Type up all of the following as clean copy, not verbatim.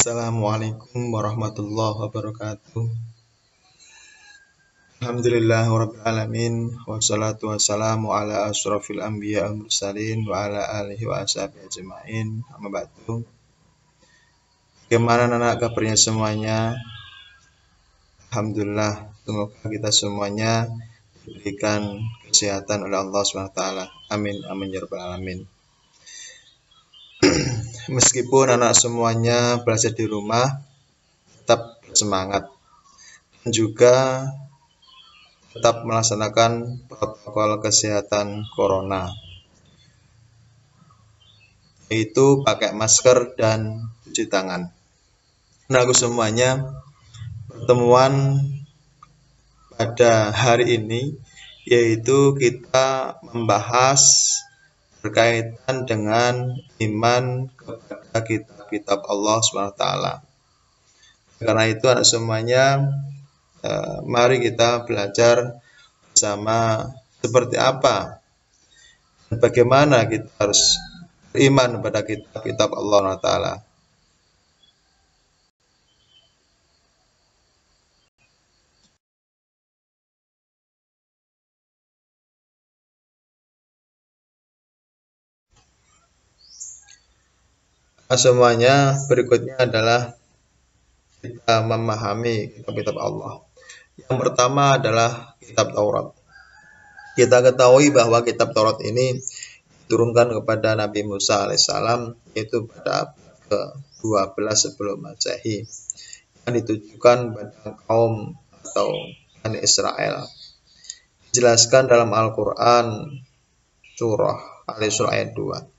Assalamualaikum warahmatullahi wabarakatuh. Alhamdulillahirabbil alamin wassalatu wassalamu ala asyrafil anbiya wal mursalin wa ala alihi wa ashabihi ajmain. Amma ba'du. Bagaimana anak kabarnya semuanya? Alhamdulillah, semoga kita semuanya diberikan kesehatan oleh Allah SWT. Amin amin ya rabbal alamin. Meskipun anak semuanya belajar di rumah, tetap bersemangat dan juga tetap melaksanakan protokol kesehatan corona, yaitu pakai masker dan cuci tangan. Nah, semuanya, pertemuan pada hari ini yaitu kita membahas berkaitan dengan iman kepada kitab-kitab Allah SWT. Karena itu anak semuanya, mari kita belajar bersama seperti apa dan bagaimana kita harus beriman pada kitab-kitab Allah SWT. Semuanya, berikutnya adalah kita memahami kitab-kitab Allah. Yang pertama adalah kitab Taurat. Kita ketahui bahwa kitab Taurat ini diturunkan kepada Nabi Musa alaihissalam, yaitu pada abad ke-12 sebelum Masehi, yang ditujukan pada kaum atau Bani Israel. Dijelaskan dalam Al-Quran surah Al-Isra ayat 2.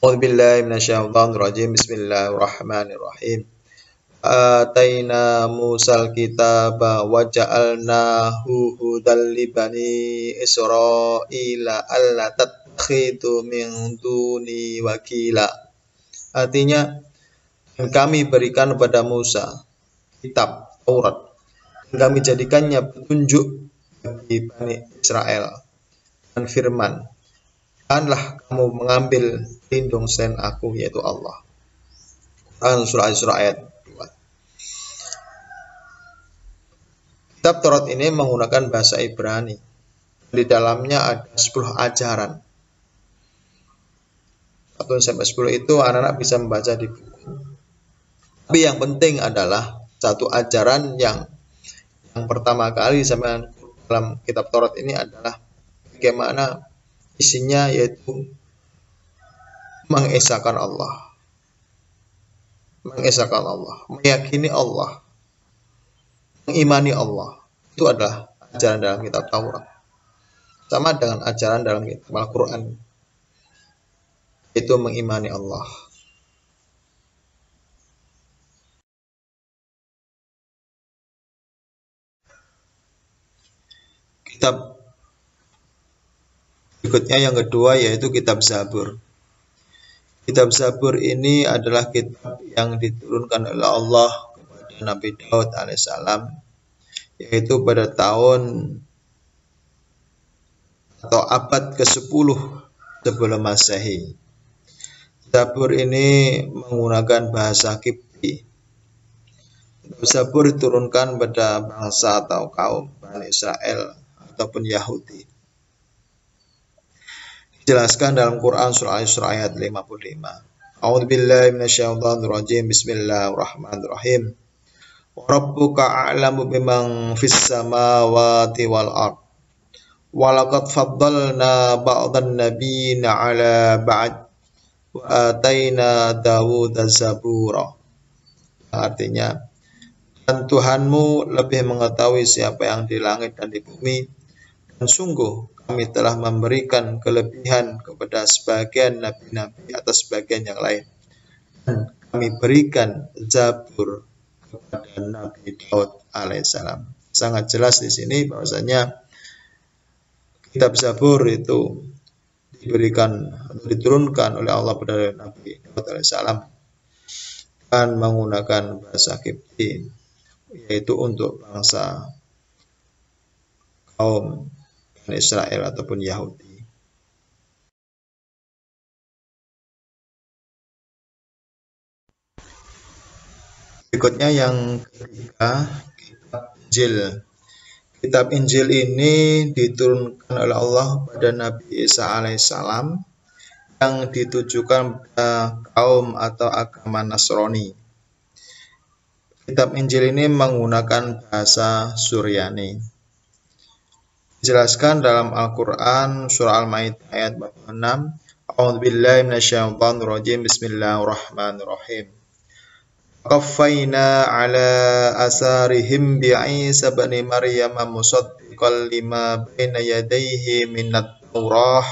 A'udzubillahi minasyaitonirrajim. Bismillahirrahmanirrahim. Ataina Musal kitaba wa ja'alnahu hudal li bani Israila alla tattakhidu min duni wakila. Artinya, dan kami berikan kepada Musa kitab Taurat, dan kami jadikannya petunjuk bagi Bani Israel, dan firman, janganlah kamu mengambil pelindung selain aku, yaitu Allah. Quran surah Al-Isra ayat 2. Kitab Taurat ini menggunakan bahasa Ibrani. Di dalamnya ada 10 ajaran. 1-10 itu anak-anak bisa membaca di buku. Tapi yang penting adalah satu ajaran yang pertama kali disampaikan dalam kitab Taurat ini adalah bagaimana isinya, yaitu mengesahkan Allah, meyakini Allah, mengimani Allah. Itu adalah ajaran dalam kitab Taurat. Sama dengan ajaran dalam kitab Al-Quran, yaitu mengimani Allah. Kitab berikutnya yang kedua yaitu kitab Zabur. Kitab Zabur ini adalah kitab yang diturunkan oleh Allah kepada Nabi Daud alaihissalam, yaitu pada tahun atau abad ke-10 sebelum Masehi. Zabur ini menggunakan bahasa Kipti. Kitab Zabur diturunkan pada bangsa atau kaum Bani Israel ataupun Yahudi. Dijelaskan dalam Quran surah Al-Isra ayat 55. A'udzubillahi minasyaitonirrajim. Bismillahirrahmanirrahim. Wa rabbuka a'lamu biman fis samawati wal ard. Wa laqad faddalna ba'dhan nabiyina 'ala ba'd wa ataina Dawuda zabura. Artinya, dan Tuhanmu lebih mengetahui siapa yang di langit dan di bumi, dan sungguh kami telah memberikan kelebihan kepada sebagian nabi-nabi atas sebagian yang lain. Dan kami berikan Zabur kepada Nabi Daud alaihissalam. Sangat jelas di sini bahwasanya kitab Zabur itu diberikan atau diturunkan oleh Allah kepada Nabi Daud alaihissalam dan menggunakan bahasa Kipti, yaitu untuk bangsa kaum Israel ataupun Yahudi. Berikutnya yang ketiga, kitab Injil. Kitab Injil ini diturunkan oleh Allah pada Nabi Isa alaihissalam yang ditujukan pada kaum atau agama Nasrani. Kitab Injil ini menggunakan bahasa Suryani. Dijelaskan dalam Al-Quran surah Al-Maidah ayat 46. A'udzubillahi minasyaitonirrajim. Bismillahirrahmanirrahim. Qaffayna ala asarihim bi'isa bani Maryam musaddiqan lima baina yadayhi minat Taurah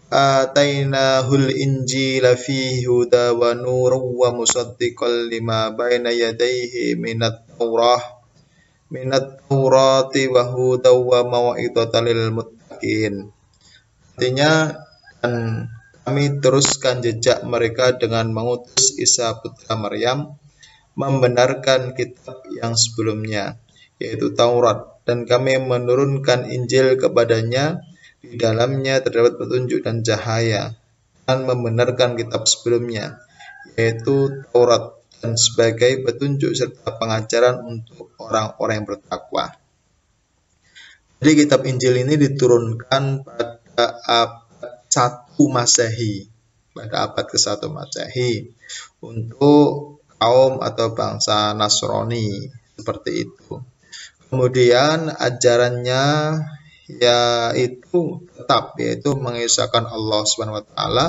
atainahul injila fihi huda wa nurun wa musaddiqan lima baina yadayhi minat Taurati wa huda wa mau'izatan lil muttaqin. Artinya, dan kami teruskan jejak mereka dengan mengutus Isa putra Maryam membenarkan kitab yang sebelumnya, yaitu Taurat, dan kami menurunkan Injil kepadanya. Di dalamnya terdapat petunjuk dan cahaya, dan membenarkan kitab sebelumnya, yaitu Taurat, dan sebagai petunjuk serta pengajaran untuk orang-orang yang bertakwa. Jadi kitab Injil ini diturunkan pada abad 1 Masehi, pada abad ke-1 Masehi untuk kaum atau bangsa Nasrani, seperti itu. Kemudian ajarannya yaitu mengesahkan Allah Subhanahu wa taala,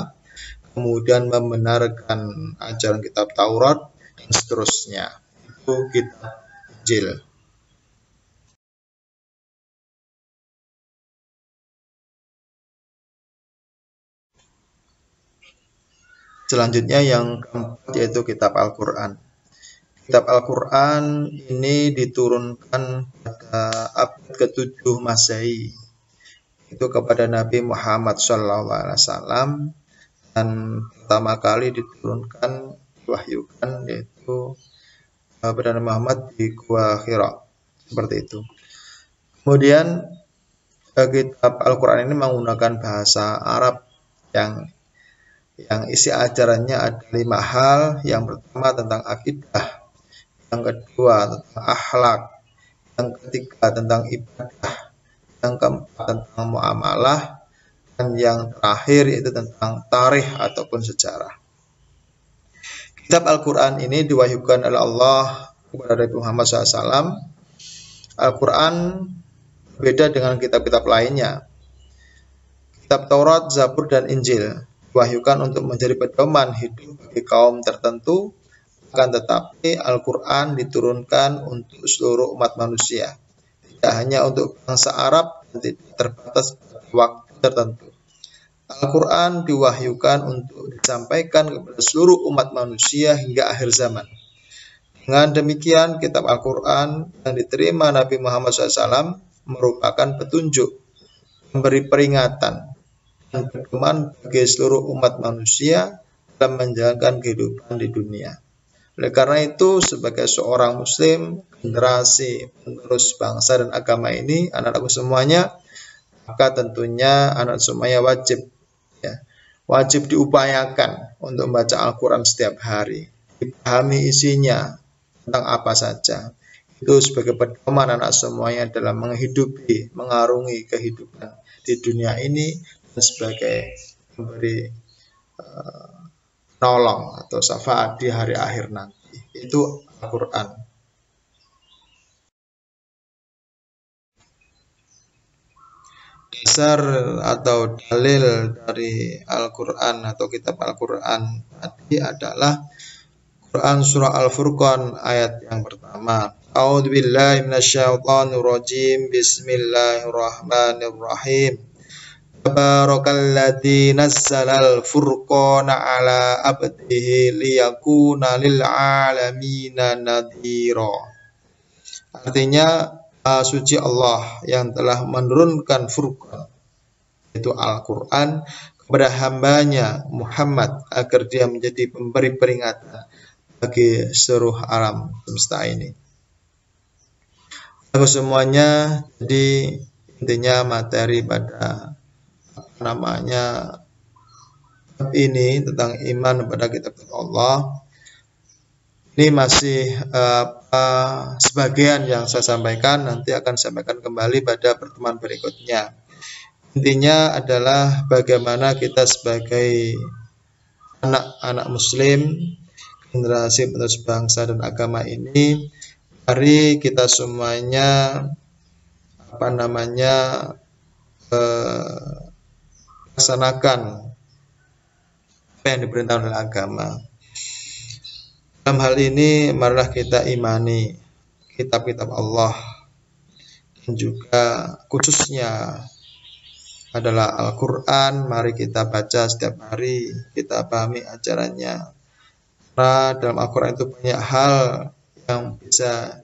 kemudian membenarkan ajaran kitab Taurat dan seterusnya. Itu kitab Injil. Selanjutnya yang keempat yaitu kitab Al-Quran. Kitab Al-Quran ini diturunkan pada abad ke-7 Masehi, itu kepada Nabi Muhammad SAW, dan pertama kali diturunkan, diwahyukan, yaitu kepada Nabi Muhammad di Gua Hira, seperti itu. Kemudian kitab Al-Quran ini menggunakan bahasa Arab yang isi ajarannya ada 5 hal. Yang pertama tentang akidah, yang kedua tentang akhlak, yang ketiga tentang ibadah, yang keempat tentang muamalah, dan yang terakhir yaitu tentang tarikh ataupun sejarah. Kitab Al-Quran ini diwahyukan oleh Allah kepada Nabi Muhammad SAW. Al-Quran berbeda dengan kitab-kitab lainnya. Kitab Taurat, Zabur, dan Injil diwahyukan untuk menjadi pedoman hidup bagi kaum tertentu, akan tetapi Al-Quran diturunkan untuk seluruh umat manusia, tidak hanya untuk bangsa Arab dan tidak terbatas pada waktu tertentu. Al-Quran diwahyukan untuk disampaikan kepada seluruh umat manusia hingga akhir zaman. Dengan demikian, kitab Al-Quran yang diterima Nabi Muhammad SAW merupakan petunjuk, memberi peringatan, dan pedoman bagi seluruh umat manusia dalam menjalankan kehidupan di dunia. Oleh karena itu, sebagai seorang muslim, generasi penerus bangsa dan agama ini, anak-anakku semuanya, maka tentunya anak semuanya wajib diupayakan untuk membaca Al-Quran setiap hari, dipahami isinya tentang apa saja. Itu sebagai pedoman anak semuanya dalam menghidupi, mengarungi kehidupan di dunia ini, dan sebagai memberi nolong atau syafaat di hari akhir nanti. Itu Al-Quran. Dasar atau dalil dari Al-Quran atau kitab Al-Quran tadi adalah Quran surah Al-Furqan ayat yang pertama. A'udzubillahi minasyaitonirrajim. Bismillahirrahmanirrahim. Tabarakalladzi nazzalal furqana ala abdihi liyakuna lil alamina nadhira. Artinya, suci Allah yang telah menurunkan Furqan, yaitu Al-Quran, kepada hambanya Muhammad agar dia menjadi pemberi peringatan bagi seluruh alam semesta ini. Aku semuanya, jadi intinya materi pada ini tentang iman kepada kitab Allah Ini masih sebagian yang saya sampaikan, nanti akan sampaikan kembali pada pertemuan berikutnya. Intinya adalah bagaimana kita sebagai anak-anak muslim, generasi penerus bangsa dan agama ini, mari kita semuanya laksanakan apa yang diperintahkan oleh agama. Dalam hal ini marilah kita imani kitab-kitab Allah, dan juga khususnya adalah Al-Quran. Mari kita baca setiap hari, kita pahami ajarannya. Karena dalam Al-Quran itu banyak hal yang bisa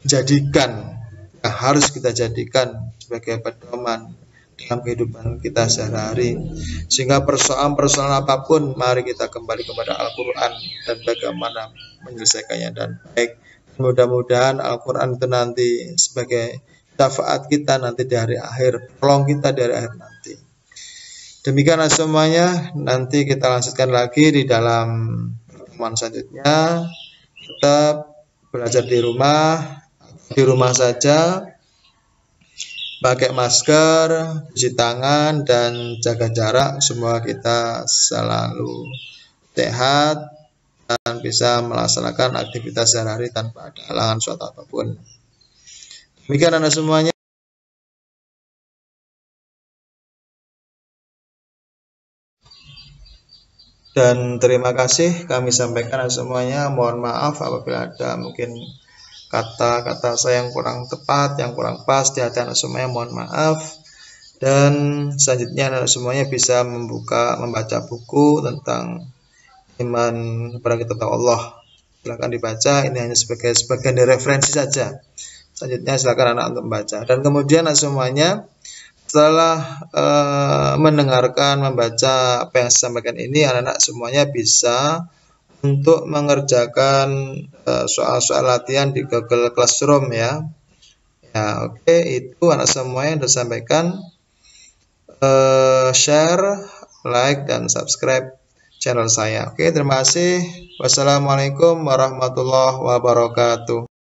jadikan, yang harus kita jadikan sebagai pedoman dalam kehidupan kita sehari-hari. Sehingga persoalan-persoalan apapun, mari kita kembali kepada Al-Quran dan bagaimana menyelesaikannya dan baik. Mudah-mudahan Al-Quran itu nanti sebagai syafaat kita nanti di hari akhir, tolong kita dari akhir nanti. Demikianlah semuanya, nanti kita lanjutkan lagi di dalam pertemuan selanjutnya. Tetap belajar di rumah saja, pakai masker, cuci tangan, dan jaga jarak. Semoga kita selalu sehat dan bisa melaksanakan aktivitas sehari-hari tanpa ada halangan suatu apapun. Demikian Anda semuanya. Dan terima kasih kami sampaikan semuanya. Mohon maaf apabila ada mungkin kata-kata saya yang kurang tepat, yang kurang pas di hati Anda semuanya, mohon maaf. Dan selanjutnya Anda semuanya bisa membaca buku tentang iman kepada kitab Allah. Silakan dibaca, ini hanya sebagai sebagian dari referensi saja. Selanjutnya silakan anak untuk membaca. Dan kemudian Anda semuanya setelah mendengarkan, membaca apa yang saya sampaikan ini, anak-anak semuanya bisa untuk mengerjakan soal-soal latihan di Google Classroom ya. Ya, oke, itu anak semuanya yang disampaikan. Share, like, dan subscribe channel saya. Oke, terima kasih. Wassalamualaikum warahmatullahi wabarakatuh.